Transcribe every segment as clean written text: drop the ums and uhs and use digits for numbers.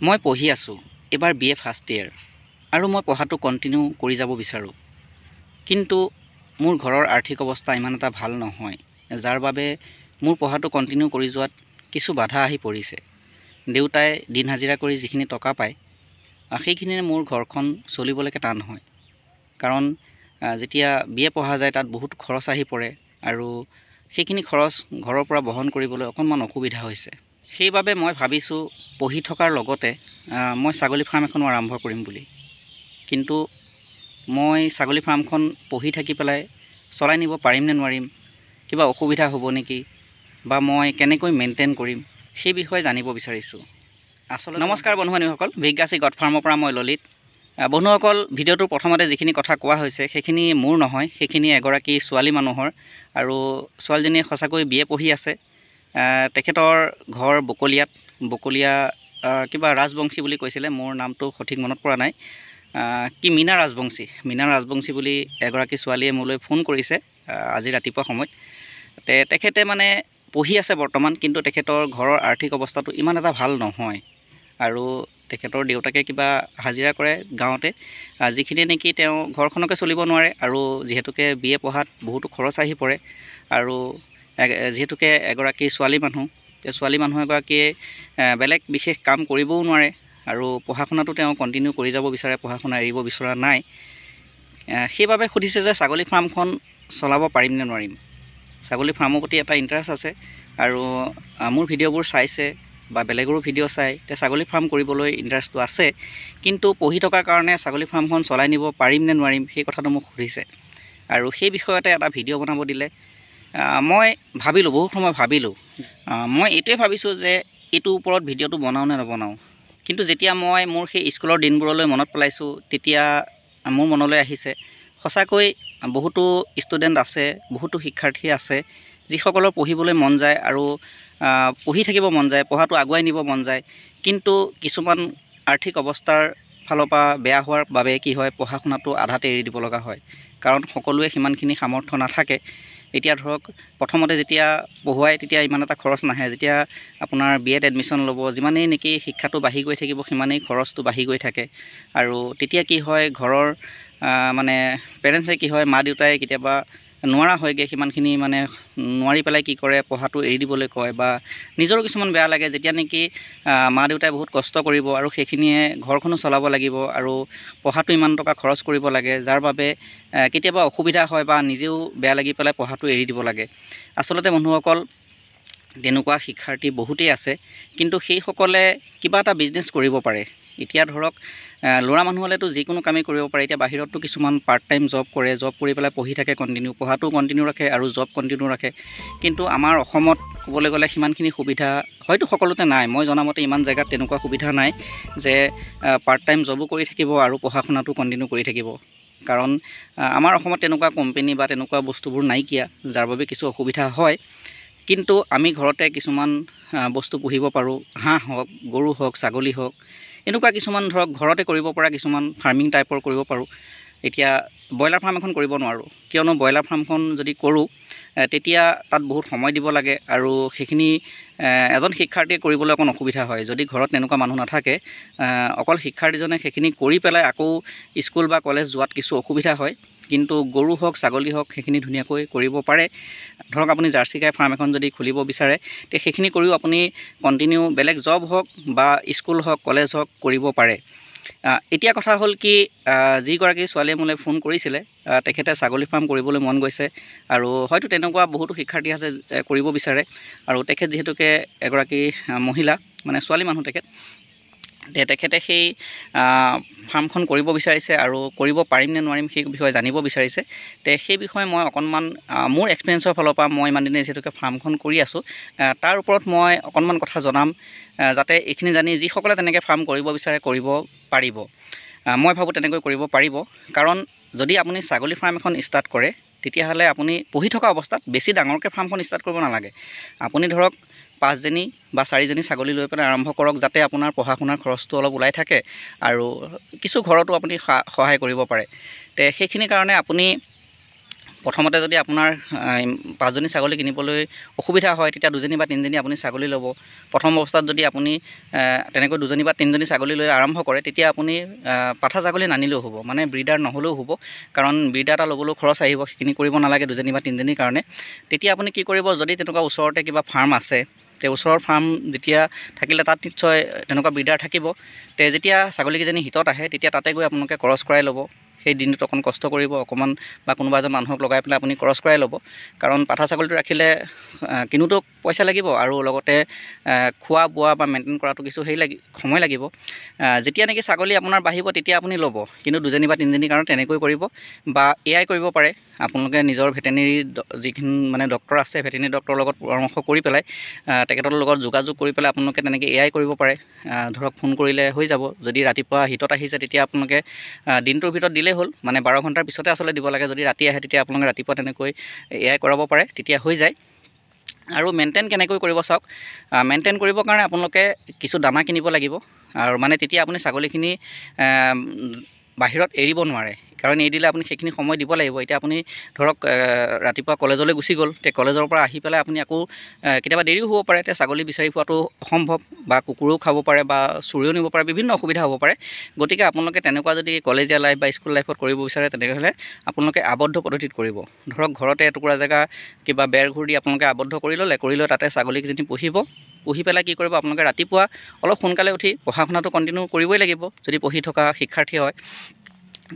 মই পঢ়ি আছোঁ এবাৰ BA ফাৰ্ষ্ট ইয়াৰ আৰু মই পঢ়াটো কণ্টিনিউ কৰি যাব বিচাৰোঁ কিন্তু মোৰ ঘৰৰ আৰ্থিক অৱস্থা ইমান এটা ভাল নহয় যাৰ বাবে মোৰ পঢ়াটো কণ্টিনিউ কৰি যোৱাত কিছু বাধা আহি পৰিছে দেউতাই দিন হাজিৰা কৰি যিখিনি টকা পায় সেইখিনিৰে মোৰ ঘৰখন চলিবলৈকে টান হয় কাৰণ যেতিয়া BA পঢ়া যায় তাত বহুত খৰচ আহি পৰে আৰু সেইখিনি খৰচ ঘৰৰ পৰা বহন কৰিবলৈ অকণমান অসুবিধা হৈছে সেইবাবে মই ভাবিছোঁ পঢ়ি থকাৰ লগতে মই ছাগলী ফাৰ্ম এখনো আৰম্ভ কৰিম বুলি কিন্তু মই ছাগলী ফাৰ্মখন পঢ়ি থাকি পেলাই চলাই নিব পাৰিম নে নোৱাৰিম কিবা অসুবিধা হ'ব নেকি বা মই কেনেকৈ মেইনটেইন কৰিম সেই বিষয়ে জানিব বিচাৰিছোঁ আসলে নমস্কাৰ বন্ধুসকল বিজ্ঞাসী গড ফাৰ্মৰ পৰা মই ললিত বন্ধুসকল ভিডিঅ'টোৰ প্ৰথমতে যিখিনি কথা কোৱা হৈছে সেইখিনি মোৰ নহয় সেইখিনি এগৰাকী ছোৱালী মানুহৰ আৰু ছোৱালীজনীয়ে সঁচাকৈ BA পঢ়ি আছে তেখেতৰ ঘৰ বকলীয়া কিবা ৰাজবংশী বুলি কৈছিলে মোৰ নামটো সঠিক মনত পৰা নাই কি মীনা ৰাজবংশী বুলি এগৰাকী ছোৱালীয়ে মোলৈ ফোন কৰিছে আজি ৰাতিপুৱা সময়ত তেখেতে মানে পঢ়ি আছে বৰ্তমান কিন্তু তেখেতৰ ঘৰৰ আৰ্থিক অৱস্থাটো ইমান এটা ভাল নহয় আৰু তেখেতৰ দেউতাকে কিবা হাজিৰা কৰে গাঁৱতে যিখিনি নেকি তেওঁ ঘৰখনকে চলিব নোৱাৰে আৰু যিহেতুকে BA পঢ়াত বহুতো খৰচ আহি পৰে আৰু যিহেতুকে এগৰাকী ছোৱালী মানুহ এগৰাকীয়ে বেলেগ বিশেষ কাম কৰিবও নোৱাৰে আৰু পঢ়া শুনাটো তেওঁ কণ্টিনিউ কৰি যাব বিচাৰে পঢ়া শুনা এৰিব বিচৰা নাই সেইবাবে সুধিছে যে ছাগলী ফাৰ্মখন চলাব পাৰিম নে নোৱাৰিম ছাগলী ফাৰ্মৰ প্ৰতি এটা ইণ্টাৰেষ্ট আছে আৰু মোৰ ভিডিঅ'বোৰ চাইছে বা বেলেগৰো ভিডিঅ' চাই তে ছাগলী ফাৰ্ম কৰিবলৈ ইণ্টাৰেষ্টটো আছে কিন্তু পঢ়ি থকাৰ কাৰণে ছাগলী ফাৰ্মখন চলাই নিব পাৰিম নে নোৱাৰিম সেই কথাটো মোক সুধিছে আৰু সেই বিষয়তে এটা ভিডিঅ' বনাব দিলে মই ভাবিলোঁ বহু সময় মই এইটোৱে ভাবিছোঁ যে এইটোৰ ওপৰত ভিডিঅ'টো বনাওঁ নে নবনাওঁ কিন্তু যেতিয়া মই মোৰ সেই স্কুলৰ দিনবোৰলৈ মনত পেলাইছোঁ তেতিয়া মোৰ মনলৈ আহিছে সঁচাকৈ বহুতো ষ্টুডেণ্ট আছে বহুতো শিক্ষাৰ্থী আছে যিসকলৰ পঢ়িবলৈ মন যায় আৰু পঢ়ি থাকিব মন যায় পঢ়াটো আগুৱাই নিব মন যায় কিন্তু কিছুমান আৰ্থিক অৱস্থাৰ ফালৰ পৰা বেয়া হোৱাৰ বাবে কি হয় পঢ়া শুনাটো আধাতে এৰি দিব লগা হয় কাৰণ সকলোৱে সিমানখিনি সামৰ্থ্য নাথাকে এতিয়া ধৰক প্ৰথমতে যেতিয়া পঢ়ুৱাই তেতিয়া ইমান এটা খৰচ নাহে যেতিয়া আপোনাৰ BAত এডমিশ্যন ল'ব যিমানেই নেকি শিক্ষাটো বাঢ়ি গৈ থাকিব সিমানেই খৰচটো বাঢ়ি গৈ থাকে আৰু তেতিয়া কি হয় ঘৰৰ মানে পেৰেণ্টছে কি হয় মা দেউতাই কেতিয়াবা নোৱাৰা হয়গৈ সিমানখিনি মানে নোৱাৰি পেলাই কি কৰে পঢ়াটো এৰি দিবলৈ কয় বা নিজৰো কিছুমান বেয়া লাগে যেতিয়া নেকি মা দেউতাই বহুত কষ্ট কৰিব আৰু সেইখিনিয়ে ঘৰখনো চলাব লাগিব আৰু পঢ়াটো ইমান টকা খৰচ কৰিব লাগে যাৰ বাবে কেতিয়াবা অসুবিধা হয় বা নিজেও বেয়া লাগি পেলাই পঢ়াটো এৰি দিব লাগে আচলতে বন্ধুসকল তেনেকুৱা শিক্ষাৰ্থী বহুতেই আছে কিন্তু সেইসকলে কিবা এটা বিজনেছ কৰিব পাৰে এতিয়া ধৰক ল'ৰা মানুহ হ'লেতো যিকোনো কামেই কৰিব পাৰে এতিয়া বাহিৰতো কিছুমান পাৰ্ট টাইম জব কৰি পেলাই পঢ়ি থাকে কণ্টিনিউ পঢ়াটো কণ্টিনিউ ৰাখে আৰু জব কণ্টিনিউ ৰাখে কিন্তু আমাৰ অসমত ক'বলৈ গ'লে সিমানখিনি সুবিধা হয়তো সকলোতে নাই মই জনামতে ইমান জেগাত তেনেকুৱা সুবিধা নাই যে পাৰ্ট টাইম জবো কৰি থাকিব আৰু পঢ়া শুনাটো কণ্টিনিউ কৰি থাকিব কাৰণ আমাৰ অসমত তেনেকুৱা কোম্পানী বা তেনেকুৱা বস্তুবোৰ নাইকিয়া যাৰ বাবে কিছু অসুবিধা হয় কিন্তু আমি ঘৰতে কিছুমান বস্তু পুহিব পাৰোঁ হাঁহ হওক গৰু হওক ছাগলী হওক এনেকুৱা কিছুমান ধৰক ঘৰতে কৰিব পৰা কিছুমান ফাৰ্মিং টাইপৰ কৰিব পাৰোঁ এতিয়া ব্ৰইলাৰ ফাৰ্ম এখন কৰিব নোৱাৰোঁ কিয়নো ব্ৰইলাৰ ফাৰ্মখন যদি কৰোঁ তেতিয়া তাত বহুত সময় দিব লাগে আৰু সেইখিনি এজন শিক্ষাৰ্থীয়ে কৰিবলৈ অকণ অসুবিধা হয় যদি ঘৰত তেনেকুৱা মানুহ নাথাকে অকল শিক্ষাৰ্থীজনে সেইখিনি কৰি পেলাই আকৌ স্কুল বা কলেজ যোৱাত কিছু অসুবিধা হয় কিন্তু গৰু হওক ছাগলী হওক সেইখিনি ধুনীয়াকৈ কৰিব পাৰে ধৰক আপুনি জাৰ্চি গাই ফাৰ্ম এখন যদি খুলিব বিচাৰে তে সেইখিনি কৰিও আপুনি কণ্টিনিউ বেলেগ জব হওক বা স্কুল হওক কলেজ হওক কৰিব পাৰে এতিয়া কথা হ'ল কি যিগৰাকী ছোৱালীয়ে মোলৈ ফোন কৰিছিলে তেখেতে ছাগলী ফাৰ্ম কৰিবলৈ মন গৈছে আৰু হয়তো তেনেকুৱা বহুতো শিক্ষাৰ্থী আছে কৰিব বিচাৰে আৰু তেখেত যিহেতুকে এগৰাকী মহিলা মানে ছোৱালী মানুহ তেখেতে সেই ফাৰ্মখন কৰিব বিচাৰিছে আৰু কৰিব পাৰিম নে নোৱাৰিম সেই বিষয়ে জানিব বিচাৰিছে সেই বিষয়ে মই অকণমান মোৰ এক্সপিৰিয়েঞ্চৰ ফালৰ পৰা মই ইমান দিনে যিহেতুকে ফাৰ্মখন কৰি আছোঁ তাৰ ওপৰত মই অকণমান কথা জনাম যাতে এইখিনি জানি যিসকলে তেনেকৈ ফাৰ্ম কৰিব বিচাৰে কৰিব পাৰিব মই ভাবোঁ তেনেকৈ কৰিব পাৰিব কাৰণ যদি আপুনি ছাগলী ফাৰ্ম এখন ষ্টাৰ্ট কৰে তেতিয়াহ'লে আপুনি পঢ়ি থকা অৱস্থাত বেছি ডাঙৰকৈ ফাৰ্মখন ষ্টাৰ্ট কৰিব নালাগে আপুনি ধৰক 5জনী বা 4জনী ছাগলী লৈ পেলাই আৰম্ভ কৰক যাতে আপোনাৰ পঢ়া শুনাৰ খৰচটো অলপ ওলাই থাকে আৰু কিছু ঘৰতো আপুনি সহায় কৰিব পাৰে সেইখিনিৰ কাৰণে আপুনি প্ৰথমতে যদি আপোনাৰ 5জনী ছাগলী কিনিবলৈ অসুবিধা হয় তেতিয়া 2জনী বা 3জনী আপুনি ছাগলী ল'ব। প্ৰথম অৱস্থাত যদি আপুনি তেনেকৈ 2জনী বা 3জনী ছাগলী লৈ আৰম্ভ কৰে তেতিয়া আপুনি পাঠা ছাগলী নানিলেও হ'ব, মানে ব্ৰিডাৰ নহ'লেও হ'ব, কাৰণ ব্ৰিডাৰ এটা ল'বলৈও খৰচ আহিব, সেইখিনি কৰিব নালাগে 2জনী বা 3জনীৰ কাৰণে। তেতিয়া আপুনি কি কৰিব, যদি তেনেকুৱা ওচৰতে কিবা ফাৰ্ম আছে, তে ওচৰৰ ফাৰ্ম যেতিয়া থাকিলে তাত নিশ্চয় তেনেকুৱা ব্ৰিডাৰ থাকিব। তে যেতিয়া ছাগলীকেইজনী হিতত আহে তেতিয়া তাতে গৈ আপোনালোকে ক্ৰছ কৰাই ল'ব। সেই দিনটোত অকণ কষ্ট কৰিব অকণমান, বা কোনোবা এজন মানুহক লগাই পেলাই আপুনি ক্ৰছ কৰাই ল'ব, কাৰণ পাঠা ছাগলীটো ৰাখিলে কিনোতো পইচা লাগিব আৰু লগতে খোৱা বোৱা বা মেইনটেইন কৰাটো কিছু সময় লাগিব। যেতিয়া নেকি ছাগলী আপোনাৰ বাঢ়িব তেতিয়া আপুনি ল'ব, কিন্তু 2জনী বা 3জনীৰ কাৰণে তেনেকৈ কৰিব, বা এয়াই কৰিব পাৰে আপোনালোকে নিজৰ ভেটেনেৰি যিখিনি মানে ডক্টৰ আছে, ভেটেনেৰি ডক্টৰৰ লগত পৰামৰ্শ কৰি পেলাই তেখেতৰ লগত যোগাযোগ কৰি পেলাই আপোনালোকে তেনেকৈ এয়াই কৰিব পাৰে। ধৰক ফোন কৰিলে হৈ যাব। যদি ৰাতিপুৱা হিতত আহিছে তেতিয়া আপোনালোকে দিনটোৰ ভিতৰত দিলেই হ'ল, মানে 12 ঘণ্টাৰ পিছতে আচলতে দিব লাগে। যদি ৰাতি আহে তেতিয়া আপোনালোকে ৰাতিপুৱা তেনেকৈ এয়াই কৰাব পাৰে, তেতিয়া হৈ যায়। আৰু মেইনটেইন কেনেকৈ কৰিব চাওক। মেইনটেইন কৰিবৰ কাৰণে আপোনালোকে কিছু দানা কিনিব লাগিব, আৰু মানে তেতিয়া আপুনি ছাগলীখিনি বাহিৰত এৰিব নোৱাৰে, কাৰণ এৰি দিলে আপুনি সেইখিনি সময় দিব লাগিব। এতিয়া আপুনি ধৰক ৰাতিপুৱা কলেজলৈ গুচি গ'ল, তে কলেজৰ পৰা আহি পেলাই আপুনি আকৌ কেতিয়াবা দেৰিও হ'ব পাৰে, তে ছাগলী বিচাৰি পোৱাটো অসম্ভৱ, বা কুকুৰেও খাব পাৰে বা চুৰেও নিব পাৰে, বিভিন্ন অসুবিধা হ'ব পাৰে। গতিকে আপোনালোকে তেনেকুৱা যদি কলেজীয়া লাইফ বা স্কুল লাইফত কৰিব বিচাৰে তেনেহ'লে আপোনালোকে আবদ্ধ পদ্ধতিত কৰিব। ধৰক ঘৰতে এটুকুৰা জেগা কিবা বেৰ ঘূৰ দি আপোনালোকে আবদ্ধ কৰি ল'লে, কৰি লৈ তাতে ছাগলীকেইজনী পুহি পেলাই কি কৰিব, আপোনালোকে ৰাতিপুৱা অলপ সোনকালে উঠি পঢ়া শুনাটো কণ্টিনিউ কৰিবই লাগিব যদি পঢ়ি থকা শিক্ষাৰ্থী হয়।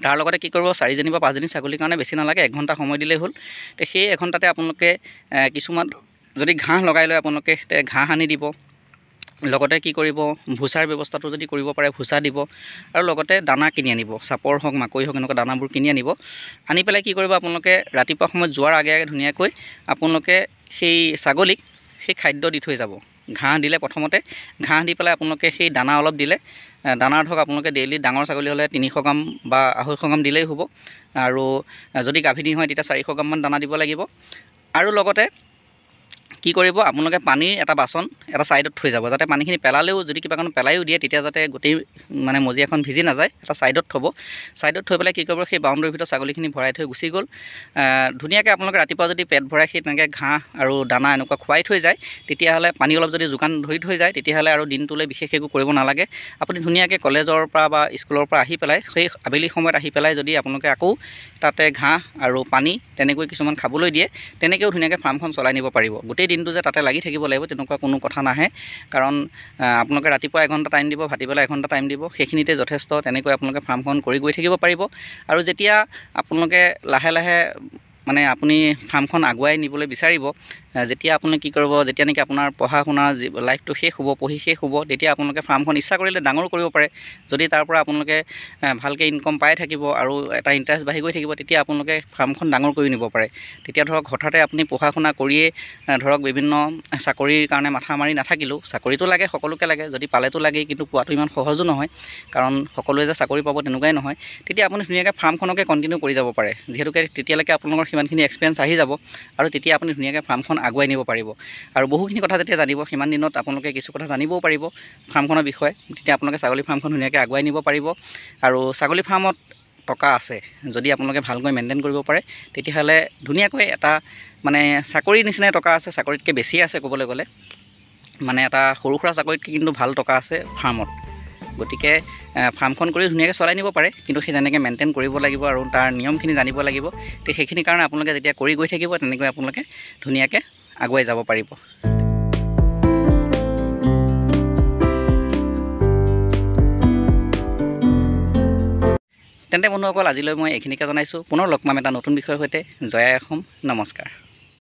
তাৰ লগতে কি কৰিব, 4জনী বা 5জনী ছাগলীৰ কাৰণে বেছি নালাগে, 1 ঘণ্টা সময় দিলেই হ'ল। তে সেই 1 ঘণ্টাতে আপোনালোকে কিছুমান যদি ঘাঁহ লগাই লয় আপোনালোকে ঘাঁহ আনি দিব। লগতে কি কৰিব, ভুচাৰ ব্যৱস্থাটো যদি কৰিব পাৰে ভুচা দিব, আৰু লগতে দানা কিনি আনিব, চাপৰ হওক মাকৈ হওক এনেকুৱা দানাবোৰ কিনি আনিব। আনি পেলাই কি কৰিব, আপোনালোকে ৰাতিপুৱা সময়ত যোৱাৰ আগে আগে ধুনীয়াকৈ আপোনালোকে সেই ছাগলীক সেই খাদ্য দি থৈ যাব। ঘাঁহ দিলে প্ৰথমতে, ঘাঁহ দি পেলাই আপোনালোকে সেই দানা অলপ দিলে, দানা ধৰক আপোনালোকে ডেইলি ডাঙৰ ছাগলী হ'লে 300 গ্ৰাম বা 250 গ্ৰাম দিলেই হ'ব, আৰু যদি গাভিনী হয় তেতিয়া 400 গ্ৰামমান দানা দিব লাগিব। আৰু লগতে কি কৰিব, আপোনালোকে পানীৰ এটা বাচন এটা ছাইডত থৈ যাব, যাতে পানীখিনি পেলালেও যদি কিবা কাৰণে পেলাইও দিয়ে তেতিয়া যাতে গোটেই মানে মজিয়াখন ভিজি নাযায়, এটা ছাইডত থ'ব। ছাইডত থৈ পেলাই কি কৰিব, সেই বাউণ্ডৰীৰ ভিতৰত ছাগলীখিনি ভৰাই থৈ গুচি গ'ল। ধুনীয়াকৈ আপোনালোকে ৰাতিপুৱা যদি পেট ভৰাই সেই তেনেকৈ ঘাঁহ আৰু দানা এনেকুৱা খুৱাই থৈ যায়, তেতিয়াহ'লে পানী অলপ যদি যোগান ধৰি থৈ যায় তেতিয়াহ'লে আৰু দিনটোলৈ বিশেষ একো কৰিব নালাগে। আপুনি ধুনীয়াকৈ কলেজৰ পৰা বা স্কুলৰ পৰা আহি পেলাই সেই আবেলি সময়ত আহি পেলাই যদি আপোনালোকে আকৌ তাতে ঘাঁহ আৰু পানী তেনেকৈ কিছুমান খাবলৈ দিয়ে, তেনেকৈও ধুনীয়াকৈ ফাৰ্মখন চলাই নিব পাৰিব। গোটেই দিনটো যে তাতে লাগি থাকিব লাগিব তেনেকুৱা কোনো কথা নাহে, কাৰণ আপোনালোকে ৰাতিপুৱা 1 ঘণ্টা টাইম দিব, ভাটিবেলা 1 ঘণ্টা টাইম দিব, সেইখিনিতে যথেষ্ট। তেনেকৈ আপোনালোকে ফাৰ্মখন কৰি গৈ থাকিব পাৰিব। আৰু যেতিয়া আপোনালোকে লাহে লাহে মানে আপুনি ফাৰ্মখন আগুৱাই নিবলৈ বিচাৰিব, যেতিয়া আপুনি কি কৰিব, যেতিয়া নেকি আপোনাৰ পঢ়া শুনা লাইফটো শেষ হ'ব, পঢ়ি শেষ হ'ব, তেতিয়া আপোনালোকে ফাৰ্মখন ইচ্ছা কৰিলে ডাঙৰো কৰিব পাৰে। যদি তাৰ পৰা আপোনালোকে ভালকৈ ইনকম পাই থাকিব আৰু এটা ইণ্টাৰেষ্ট বাঢ়ি গৈ থাকিব, তেতিয়া আপোনালোকে ফাৰ্মখন ডাঙৰ কৰি নিব পাৰে। তেতিয়া ধৰক হঠাতে আপুনি পঢ়া শুনা কৰিয়ে ধৰক বিভিন্ন চাকৰিৰ কাৰণে মাথা মাৰি নাথাকিলেও, চাকৰিটো লাগে, সকলোকে লাগে, যদি পালেতো লাগেই, কিন্তু পোৱাটো ইমান সহজো নহয়, কাৰণ সকলোৱে যে চাকৰি পাব তেনেকুৱাই নহয়। তেতিয়া আপুনি ধুনীয়াকৈ ফাৰ্মখনকে কণ্টিনিউ কৰি যাব পাৰে, যিহেতুকে তেতিয়ালৈকে আপোনালোকৰ সিমানখিনি এক্সপিৰিয়েঞ্চ আহি যাব, আৰু তেতিয়া আপুনি ধুনীয়াকৈ ফাৰ্মখন আগুৱাই নিব পাৰিব। আৰু বহুখিনি কথা যেতিয়া জানিব, সিমান দিনত আপোনালোকে কিছু কথা জানিবও পাৰিব ফাৰ্মখনৰ বিষয়ে, তেতিয়া আপোনালোকে ছাগলী ফাৰ্মখন ধুনীয়াকৈ আগুৱাই নিব পাৰিব। আৰু ছাগলী ফাৰ্মত টকা আছে, যদি আপোনালোকে ভালকৈ মেইনটেইন কৰিব পাৰে, তেতিয়াহ'লে ধুনীয়াকৈ এটা মানে চাকৰিৰ নিচিনাই টকা আছে, চাকৰিতকৈ বেছিয়ে আছে ক'বলৈ গ'লে, মানে এটা সৰু সুৰা চাকৰিতকৈ কিন্তু ভাল টকা আছে ফাৰ্মত। গতিকে ফাৰ্মখন কৰি ধুনীয়াকৈ চলাই নিব পাৰে, কিন্তু সেই তেনেকৈ মেইনটেইন কৰিব লাগিব আৰু তাৰ নিয়মখিনি জানিব লাগিব। তো সেইখিনি কাৰণে আপোনালোকে যেতিয়া কৰি গৈ থাকিব, তেনেকৈ আপোনালোকে ধুনীয়াকৈ আগুৱাই যাব পাৰিব। তেন্তে বন্ধুসকল, আজিলৈ মই এইখিনিকে জনাইছোঁ। পুনৰ লগ পাম এটা নতুন বিষয়ৰ সৈতে। জয় আই অসম, নমস্কাৰ।